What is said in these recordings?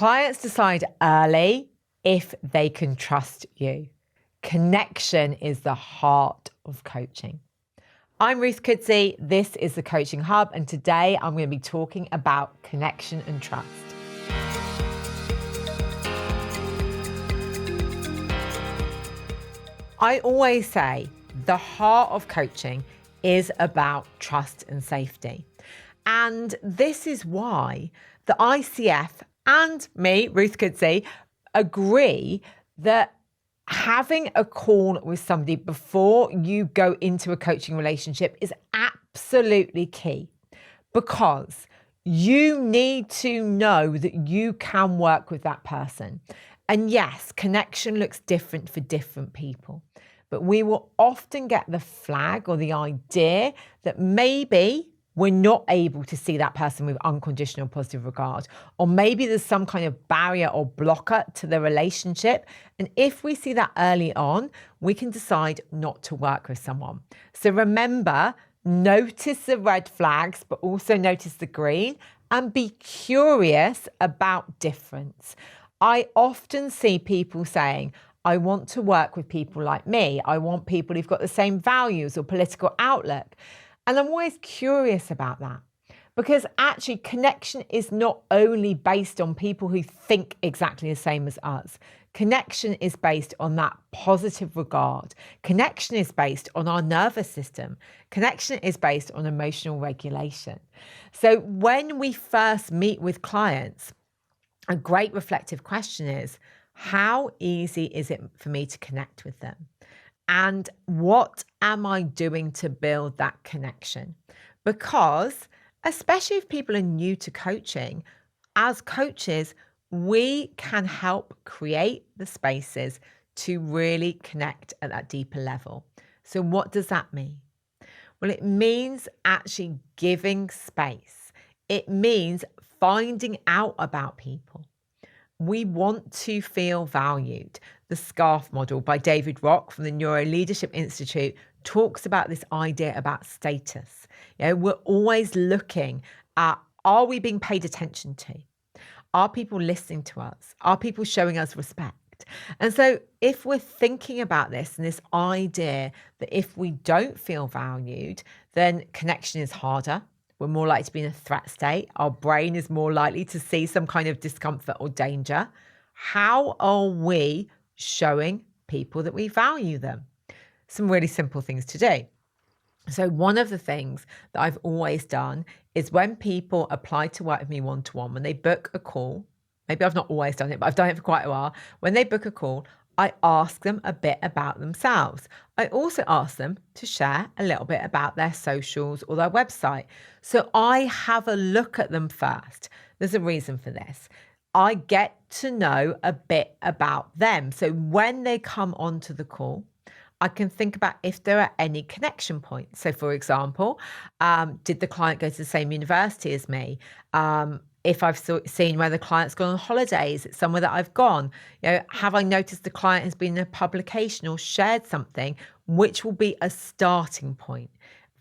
Clients decide early if they can trust you. Connection is the heart of coaching. I'm Ruth Kudzi, this is the Coaching Hub, and today I'm going to be talking about connection and trust. I always say the heart of coaching is about trust and safety. And this is why the ICF and me, Ruth Kudzi, agree that having a call with somebody before you go into a coaching relationship is absolutely key, because you need to know that you can work with that person. And yes, connection looks different for different people, but we will often get the flag or the idea that maybe we're not able to see that person with unconditional positive regard, or maybe there's some kind of barrier or blocker to the relationship. And if we see that early on, we can decide not to work with someone. So remember, notice the red flags, but also notice the green, and be curious about difference. I often see people saying, I want to work with people like me. I want people who've got the same values or political outlook. And I'm always curious about that, because actually connection is not only based on people who think exactly the same as us. Connection is based on that positive regard. Connection is based on our nervous system. Connection is based on emotional regulation. So when we first meet with clients, a great reflective question is, how easy is it for me to connect with them? And what am I doing to build that connection? Because especially if people are new to coaching, as coaches, we can help create the spaces to really connect at that deeper level. So what does that mean? Well, it means actually giving space. It means finding out about people. We want to feel valued. The SCARF model by David Rock from the Neuro Leadership Institute talks about this idea about status. We're always looking at, are we being paid attention to? Are people listening to us? Are people showing us respect? And so if we're thinking about this and this idea that if we don't feel valued, then connection is harder. We're more likely to be in a threat state. Our brain is more likely to see some kind of discomfort or danger. How are we showing people that we value them? Some really simple things to do. So one of the things that I've always done is when people apply to work with me one-to-one, when they book a call, maybe I've not always done it, but I've done it for quite a while. When they book a call, I ask them a bit about themselves. I also ask them to share a little bit about their socials or their website. So I have a look at them first. There's a reason for this. I get to know a bit about them. So when they come onto the call, I can think about if there are any connection points. So for example, did the client go to the same university as me? If I've seen where the client's gone on holidays, somewhere that I've gone, have I noticed the client has been in a publication or shared something, which will be a starting point.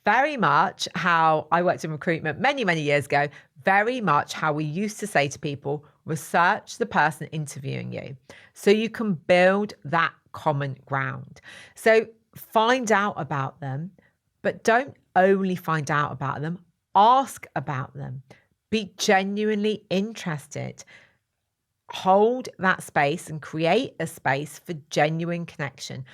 Very much how I worked in recruitment many, many years ago, very much how we used to say to people, research the person interviewing you so you can build that common ground. So find out about them, but don't only find out about them, ask about them. Be genuinely interested. Hold that space and create a space for genuine connection,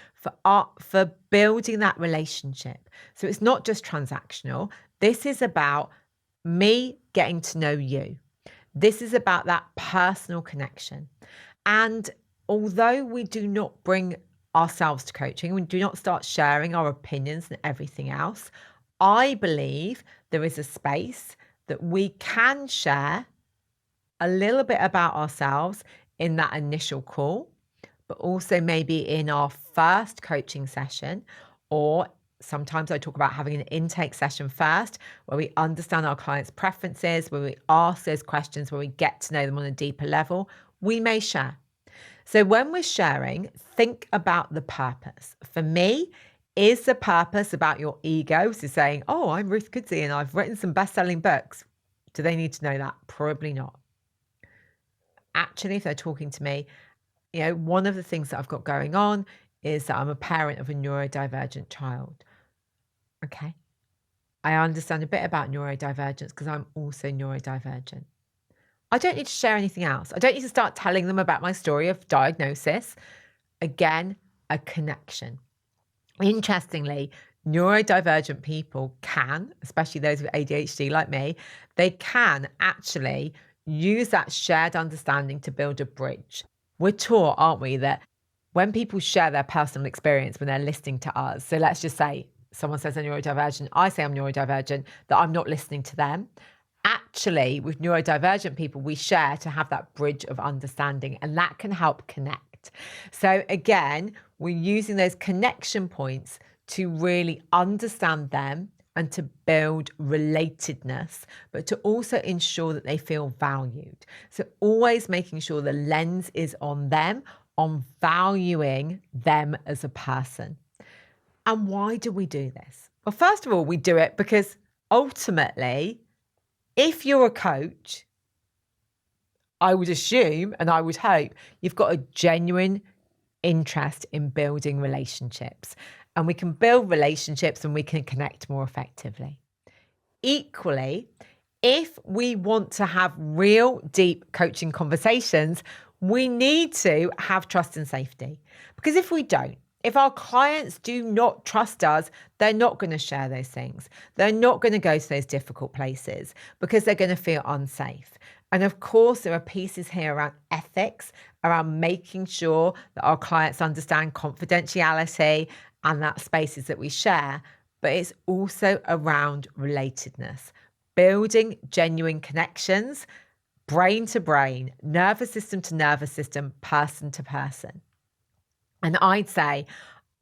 for building that relationship. So it's not just transactional. This is about me getting to know you. This is about that personal connection. And although we do not bring ourselves to coaching, we do not start sharing our opinions and everything else, I believe there is a space that we can share a little bit about ourselves in that initial call, but also maybe in our first coaching session, or sometimes I talk about having an intake session first, where we understand our clients' preferences, where we ask those questions, where we get to know them on a deeper level. We may share. So when we're sharing, think about the purpose. For me, is the purpose about your ego? So saying, oh, I'm Ruth Kudzi and I've written some best-selling books. Do they need to know that? Probably not. actually, if they're talking to me, one of the things that I've got going on is that I'm a parent of a neurodivergent child. Okay. I understand a bit about neurodivergence because I'm also neurodivergent. I don't need to share anything else. I don't need to start telling them about my story of diagnosis. Again, a connection. Interestingly, neurodivergent people can, especially those with ADHD like me, they can actually use that shared understanding to build a bridge. We're taught, aren't we, that when people share their personal experience when they're listening to us, so let's just say someone says they're neurodivergent, I say I'm neurodivergent, that I'm not listening to them. Actually, with neurodivergent people, we share to have that bridge of understanding, and that can help connect. So again, we're using those connection points to really understand them and to build relatedness, but to also ensure that they feel valued. So always making sure the lens is on them, on valuing them as a person. And why do we do this? Well, first of all, we do it because ultimately, if you're a coach, I would assume and I would hope you've got a genuine interest in building relationships. And we can build relationships and we can connect more effectively. Equally, if we want to have real deep coaching conversations, we need to have trust and safety. Because if we don't, if our clients do not trust us, they're not going to share those things. They're not going to go to those difficult places because they're going to feel unsafe. And of course, there are pieces here around ethics, around making sure that our clients understand confidentiality and that spaces that we share. But it's also around relatedness, building genuine connections, brain to brain, nervous system to nervous system, person to person. And I'd say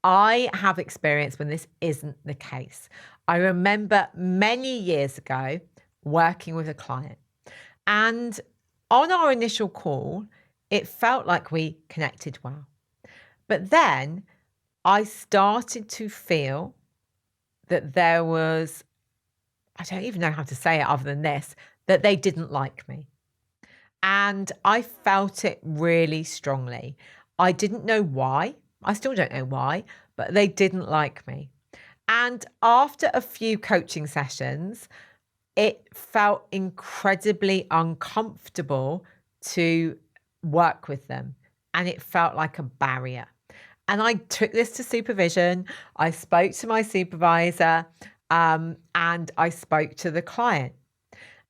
I have experience when this isn't the case. I remember many years ago working with a client, and on our initial call, it felt like we connected well. But then I started to feel that there was, I don't even know how to say it other than this, that they didn't like me. And I felt it really strongly. I didn't know why. I still don't know why, but they didn't like me. And after a few coaching sessions, it felt incredibly uncomfortable to work with them. And it felt like a barrier. And I took this to supervision. I spoke to my supervisor, and I spoke to the client.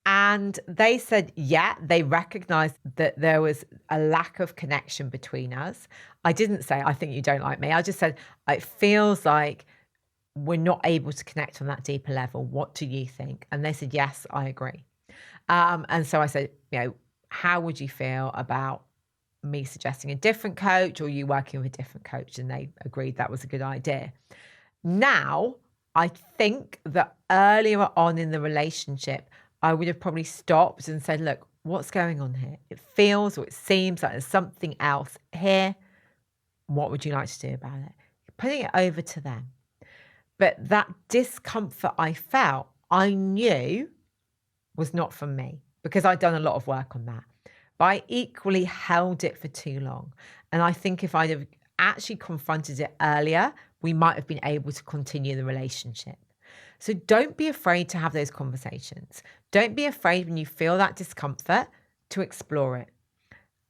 And they said, yeah, they recognized that there was a lack of connection between us. I didn't say, I think you don't like me. I just said, it feels like we're not able to connect on that deeper level. What do you think? And they said, yes, I agree. And so I said, how would you feel about me suggesting a different coach or you working with a different coach? And they agreed that was a good idea. Now, I think that earlier on in the relationship, I would have probably stopped and said, look, what's going on here? It feels or it seems like there's something else here. What would you like to do about it? Putting it over to them. But that discomfort I felt, I knew was not from me because I'd done a lot of work on that. But I equally held it for too long. And I think if I'd have actually confronted it earlier, we might have been able to continue the relationship. So don't be afraid to have those conversations. Don't be afraid when you feel that discomfort to explore it.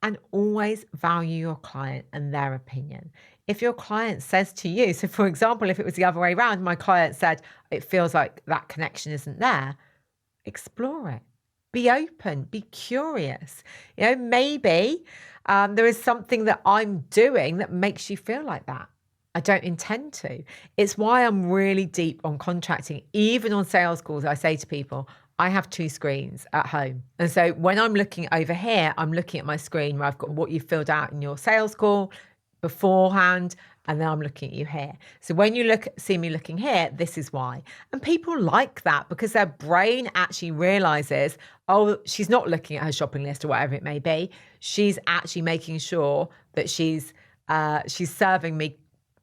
And always value your client and their opinion. If your client says to you, so for example, if it was the other way around, my client said, it feels like that connection isn't there, explore it. Be open, be curious. Maybe there is something that I'm doing that makes you feel like that. I don't intend to. It's why I'm really deep on contracting. Even on sales calls, I say to people, I have 2 screens at home. And so when I'm looking over here, I'm looking at my screen where I've got what you filled out in your sales call beforehand, and then I'm looking at you here. So when you see me looking here, this is why. And people like that because their brain actually realizes, oh, she's not looking at her shopping list or whatever it may be. She's actually making sure that she's serving me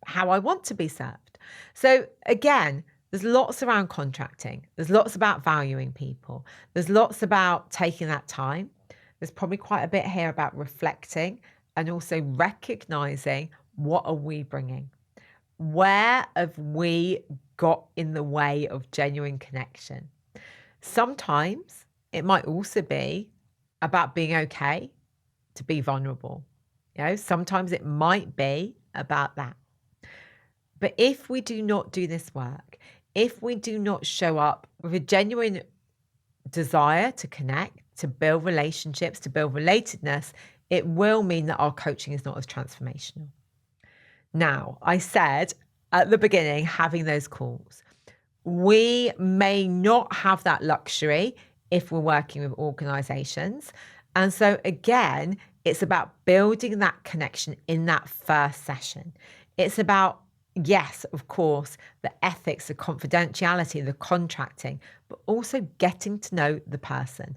how I want to be served. So again, there's lots around contracting. There's lots about valuing people. There's lots about taking that time. There's probably quite a bit here about reflecting and also recognizing, what are we bringing? Where have we got in the way of genuine connection? Sometimes it might also be about being okay to be vulnerable. Sometimes it might be about that. But if we do not do this work, if we do not show up with a genuine desire to connect, to build relationships, to build relatedness, it will mean that our coaching is not as transformational. Now, I said at the beginning, having those calls, we may not have that luxury if we're working with organizations. And so again, it's about building that connection in that first session. It's about, yes, of course, the ethics, the confidentiality, the contracting, but also getting to know the person,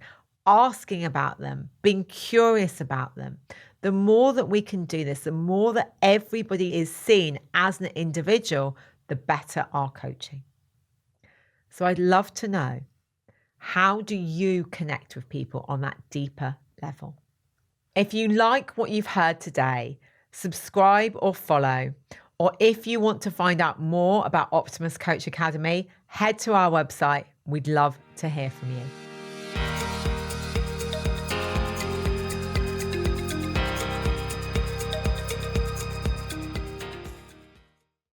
asking about them, being curious about them. The more that we can do this, the more that everybody is seen as an individual, the better our coaching. So I'd love to know, how do you connect with people on that deeper level? If you like what you've heard today, subscribe or follow. Or if you want to find out more about Optimus Coach Academy, head to our website. We'd love to hear from you.